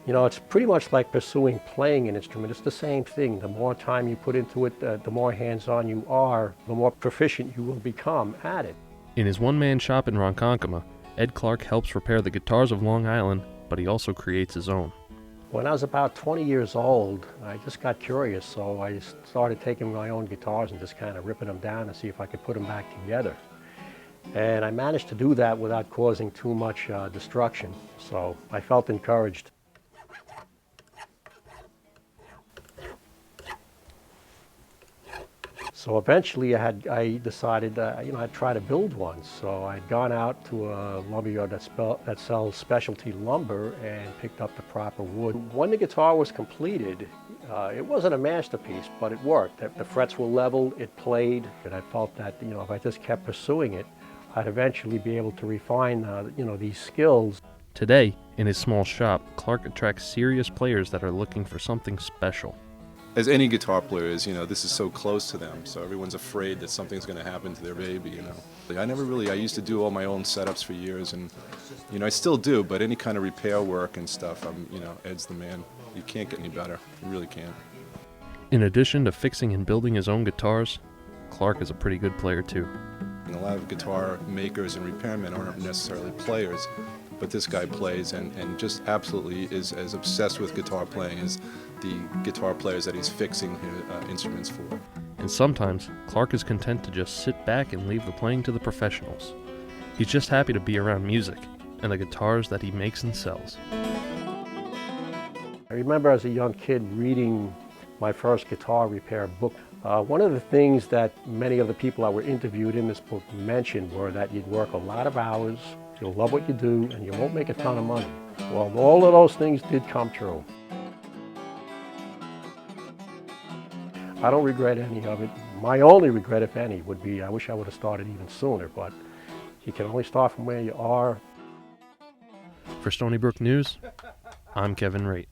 You know, it's pretty much like pursuing playing an instrument. It's the same thing. The more time you put into it, the more hands-on you are, the more proficient you will become at it. In his one-man shop in Ronkonkoma, Ed Clark helps repair the guitars of Long Island, but he also creates his own. When I was about 20 years old, I just got curious, so I started taking my own guitars and just kind of ripping them down and see if I could put them back together. And I managed to do that without causing too much destruction, so I felt encouraged. So eventually I decided I'd try to build one. So I'd gone out to a lumberyard that sells specialty lumber and picked up the proper wood. When the guitar was completed, it wasn't a masterpiece, but it worked. The frets were level, it played, and I felt that if I just kept pursuing it, I'd eventually be able to refine these skills. Today, in his small shop, Clark attracts serious players that are looking for something special. As any guitar player is, this is so close to them, so everyone's afraid that something's going to happen to their baby, I used to do all my own setups for years, and, I still do, but any kind of repair work and stuff, Ed's the man. You can't get any better. You really can't. In addition to fixing and building his own guitars, Clark is a pretty good player too. And a lot of guitar makers and repairmen aren't necessarily players, but this guy plays and just absolutely is as obsessed with guitar playing as the guitar players that he's fixing his instruments for. And sometimes, Clark is content to just sit back and leave the playing to the professionals. He's just happy to be around music and the guitars that he makes and sells. I remember as a young kid reading my first guitar repair book. One of the things that many of the people that were interviewed in this book mentioned were that you'd work a lot of hours, you'll love what you do, and you won't make a ton of money. Well, all of those things did come true. I don't regret any of it. My only regret, if any, would be I wish I would have started even sooner, but you can only start from where you are. For Stony Brook News, I'm Kevin Raitt.